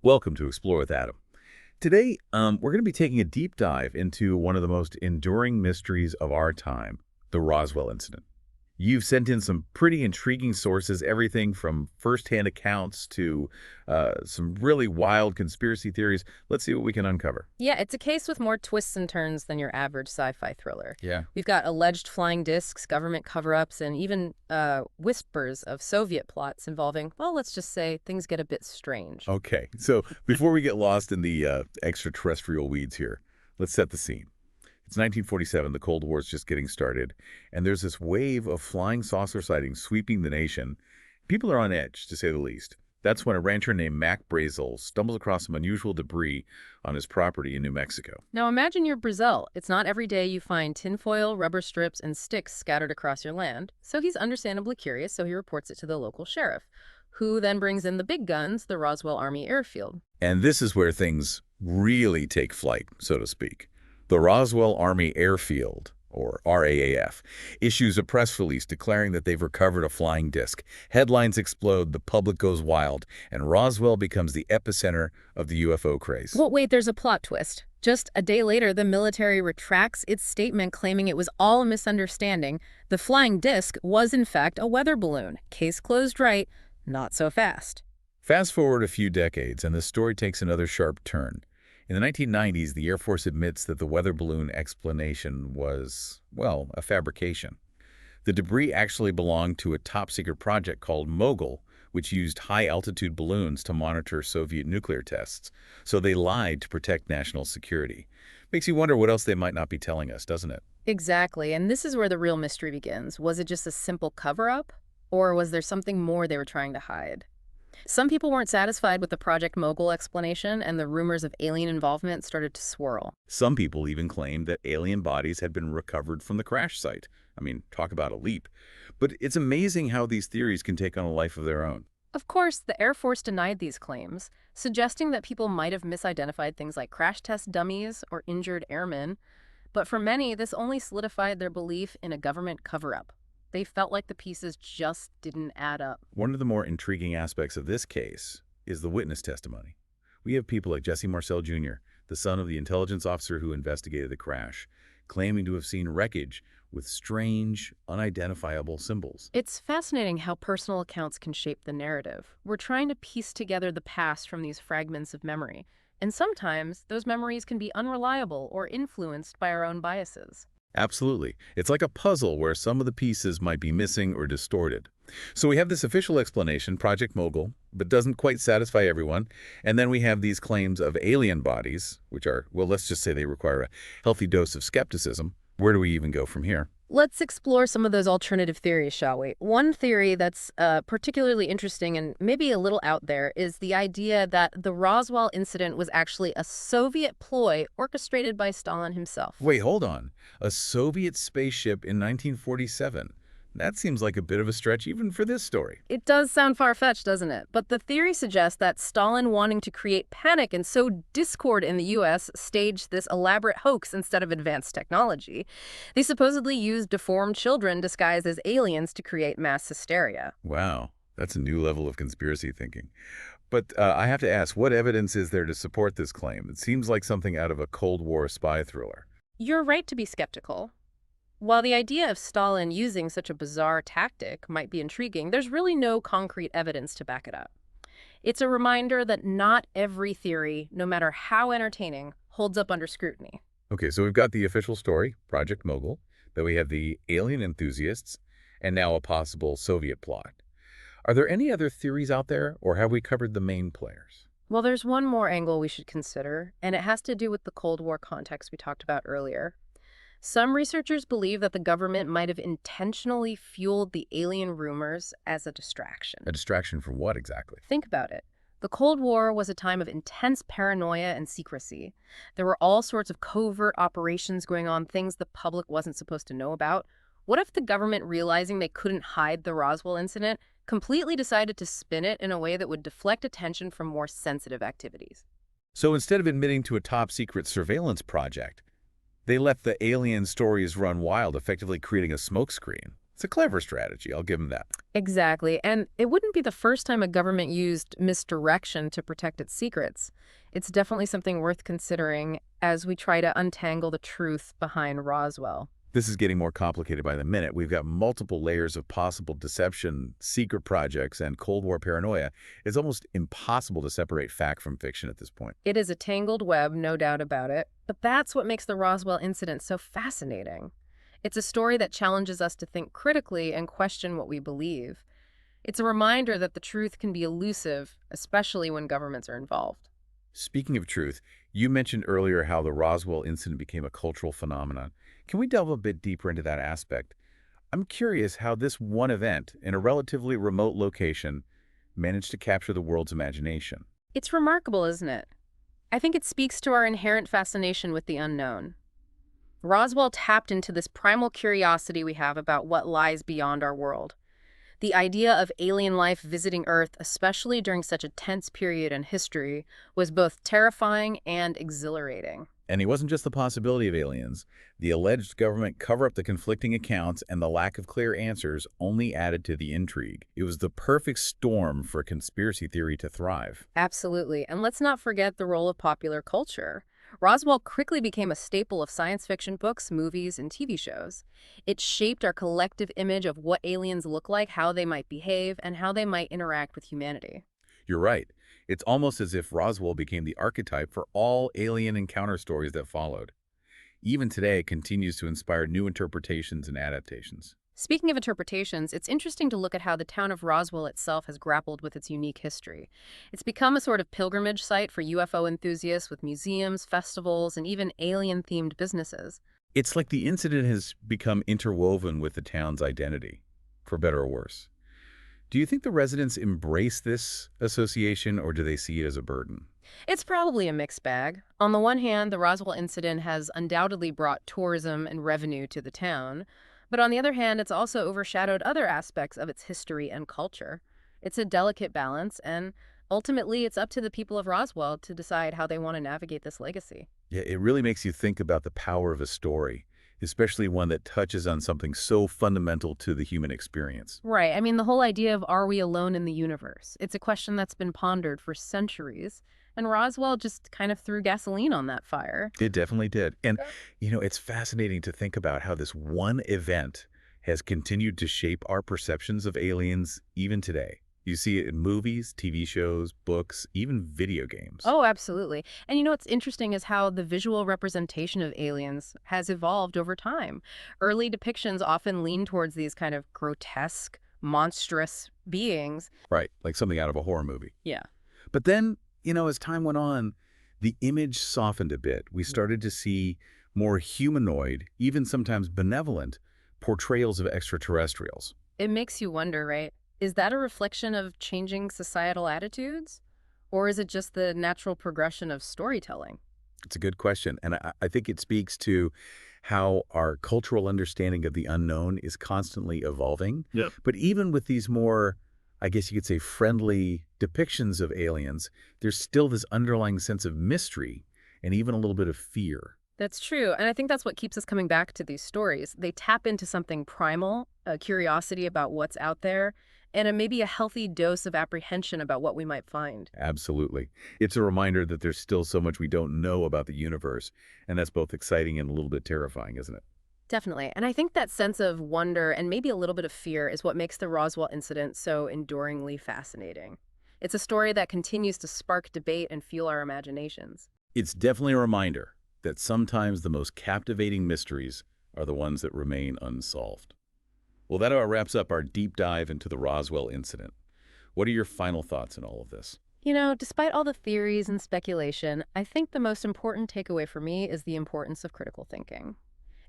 Welcome to Explore with Adam. Today, we're going to be taking a deep dive into one of the most enduring mysteries of our time, the Roswell incident. You've sent in some pretty intriguing sources, everything from firsthand accounts to some really wild conspiracy theories. Let's see what we can uncover. Yeah, it's a case with more twists and turns than your average sci-fi thriller. Yeah. We've got alleged flying discs, government cover-ups, and even whispers of Soviet plots involving, well, let's just say things get a bit strange. Okay, so before we get lost in the extraterrestrial weeds here, let's set the scene. It's 1947, the Cold War is just getting started, and there's this wave of flying saucer sightings sweeping the nation. People are on edge, to say the least. That's when a rancher named Mac Brazel stumbles across some unusual debris on his property in New Mexico. Now imagine you're Brazil. It's not every day you find tinfoil, rubber strips, and sticks scattered across your land. So he's understandably curious, so he reports it to the local sheriff, who then brings in the big guns, the Roswell Army Airfield. And this is where things really take flight, so to speak. The Roswell Army Airfield, or RAAF, issues a press release declaring that they've recovered a flying disc. Headlines explode, the public goes wild, and Roswell becomes the epicenter of the UFO craze. Well, wait, there's a plot twist. Just a day later, the military retracts its statement claiming it was all a misunderstanding. The flying disc was, in fact, a weather balloon. Case closed, right? Not so fast. Fast forward a few decades, and the story takes another sharp turn. In the 1990s, the Air Force admits that the weather balloon explanation was, well, a fabrication. The debris actually belonged to a top-secret project called Mogul, which used high-altitude balloons to monitor Soviet nuclear tests. So they lied to protect national security. Makes you wonder what else they might not be telling us, doesn't it? Exactly, and this is where the real mystery begins. Was it just a simple cover-up, or was there something more they were trying to hide? Some people weren't satisfied with the Project Mogul explanation, and the rumors of alien involvement started to swirl. Some people even claimed that alien bodies had been recovered from the crash site. I mean, talk about a leap. But it's amazing how these theories can take on a life of their own. Of course, the Air Force denied these claims, suggesting that people might have misidentified things like crash test dummies or injured airmen. But for many, this only solidified their belief in a government cover-up. They felt like the pieces just didn't add up. One of the more intriguing aspects of this case is the witness testimony. We have people like Jesse Marcel Jr., the son of the intelligence officer who investigated the crash, claiming to have seen wreckage with strange, unidentifiable symbols. It's fascinating how personal accounts can shape the narrative. We're trying to piece together the past from these fragments of memory, and sometimes those memories can be unreliable or influenced by our own biases. Absolutely. It's like a puzzle where some of the pieces might be missing or distorted. So we have this official explanation, Project Mogul, but doesn't quite satisfy everyone. And then we have these claims of alien bodies, which are, well, let's just say they require a healthy dose of skepticism. Where do we even go from here? Let's explore some of those alternative theories, shall we? One theory that's particularly interesting and maybe a little out there is the idea that the Roswell incident was actually a Soviet ploy orchestrated by Stalin himself. Wait, hold on. A Soviet spaceship in 1947. That seems like a bit of a stretch even for this story. It does sound far-fetched, doesn't it? But the theory suggests that Stalin, wanting to create panic and sow discord in the U.S., staged this elaborate hoax instead of advanced technology. They supposedly used deformed children disguised as aliens to create mass hysteria. Wow, that's a new level of conspiracy thinking. But I have to ask, what evidence is there to support this claim? It seems like something out of a Cold War spy thriller. You're right to be skeptical. While the idea of Stalin using such a bizarre tactic might be intriguing, there's really no concrete evidence to back it up. It's a reminder that not every theory, no matter how entertaining, holds up under scrutiny. Okay, so we've got the official story, Project Mogul, then we have the alien enthusiasts, and now a possible Soviet plot. Are there any other theories out there, or have we covered the main players? Well, there's one more angle we should consider, and it has to do with the Cold War context we talked about earlier. Some researchers believe that the government might have intentionally fueled the alien rumors as a distraction. A distraction from what exactly? Think about it. The Cold War was a time of intense paranoia and secrecy. There were all sorts of covert operations going on, things the public wasn't supposed to know about. What if the government, realizing they couldn't hide the Roswell incident, completely decided to spin it in a way that would deflect attention from more sensitive activities? So instead of admitting to a top-secret surveillance project, they let the alien stories run wild, effectively creating a smokescreen. It's a clever strategy, I'll give them that. Exactly. And it wouldn't be the first time a government used misdirection to protect its secrets. It's definitely something worth considering as we try to untangle the truth behind Roswell. This is getting more complicated by the minute. We've got multiple layers of possible deception, secret projects, and Cold War paranoia. It's almost impossible to separate fact from fiction at this point. It is a tangled web, no doubt about it, but that's what makes the Roswell incident so fascinating. It's a story that challenges us to think critically and question what we believe. It's a reminder that the truth can be elusive, especially when governments are involved. Speaking of truth, you mentioned earlier how the Roswell incident became a cultural phenomenon. Can we delve a bit deeper into that aspect? I'm curious how this one event in a relatively remote location managed to capture the world's imagination. It's remarkable, isn't it? I think it speaks to our inherent fascination with the unknown. Roswell tapped into this primal curiosity we have about what lies beyond our world. The idea of alien life visiting Earth, especially during such a tense period in history, was both terrifying and exhilarating. And it wasn't just the possibility of aliens. The alleged government cover-up, the conflicting accounts, and the lack of clear answers only added to the intrigue. It was the perfect storm for conspiracy theory to thrive. Absolutely. And let's not forget the role of popular culture. Roswell quickly became a staple of science fiction books, movies, and TV shows. It shaped our collective image of what aliens look like, how they might behave, and how they might interact with humanity. You're right. It's almost as if Roswell became the archetype for all alien encounter stories that followed. Even today, it continues to inspire new interpretations and adaptations. Speaking of interpretations, it's interesting to look at how the town of Roswell itself has grappled with its unique history. It's become a sort of pilgrimage site for UFO enthusiasts with museums, festivals, and even alien-themed businesses. It's like the incident has become interwoven with the town's identity, for better or worse. Do you think the residents embrace this association, or do they see it as a burden? It's probably a mixed bag. On the one hand, the Roswell incident has undoubtedly brought tourism and revenue to the town. But on the other hand, it's also overshadowed other aspects of its history and culture. It's a delicate balance, and ultimately, it's up to the people of Roswell to decide how they want to navigate this legacy. Yeah, it really makes you think about the power of a story, especially one that touches on something so fundamental to the human experience. Right. I mean, the whole idea of are we alone in the universe? It's a question that's been pondered for centuries, and Roswell just kind of threw gasoline on that fire. It definitely did. And, it's fascinating to think about how this one event has continued to shape our perceptions of aliens even today. You see it in movies, TV shows, books, even video games. Oh, absolutely. And what's interesting is how the visual representation of aliens has evolved over time. Early depictions often lean towards these kind of grotesque, monstrous beings. Right, like something out of a horror movie. Yeah. But then, as time went on, the image softened a bit. We started to see more humanoid, even sometimes benevolent, portrayals of extraterrestrials. It makes you wonder, right? Is that a reflection of changing societal attitudes? Or is it just the natural progression of storytelling? It's a good question, and I think it speaks to how our cultural understanding of the unknown is constantly evolving. Yep. But even with these more, I guess you could say, friendly depictions of aliens, there's still this underlying sense of mystery and even a little bit of fear. That's true. And I think that's what keeps us coming back to these stories. They tap into something primal, a curiosity about what's out there, and maybe a healthy dose of apprehension about what we might find. Absolutely. It's a reminder that there's still so much we don't know about the universe, and that's both exciting and a little bit terrifying, isn't it? Definitely. And I think that sense of wonder and maybe a little bit of fear is what makes the Roswell incident so enduringly fascinating. It's a story that continues to spark debate and fuel our imaginations. It's definitely a reminder that sometimes the most captivating mysteries are the ones that remain unsolved. Well, that about wraps up our deep dive into the Roswell incident. What are your final thoughts on all of this? Despite all the theories and speculation, I think the most important takeaway for me is the importance of critical thinking.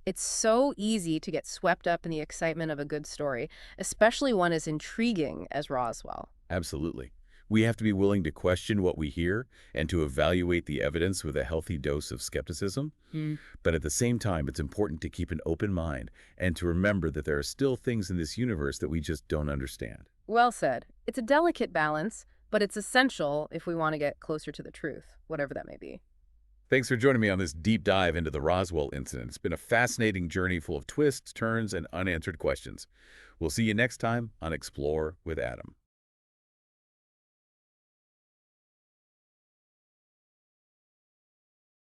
It's so easy to get swept up in the excitement of a good story, especially one as intriguing as Roswell. Absolutely. We have to be willing to question what we hear and to evaluate the evidence with a healthy dose of skepticism. But at the same time, it's important to keep an open mind and to remember that there are still things in this universe that we just don't understand. Well said. It's a delicate balance, but it's essential if we want to get closer to the truth, whatever that may be. Thanks for joining me on this deep dive into the Roswell incident. It's been a fascinating journey full of twists, turns, and unanswered questions. We'll see you next time on Explore with Adam.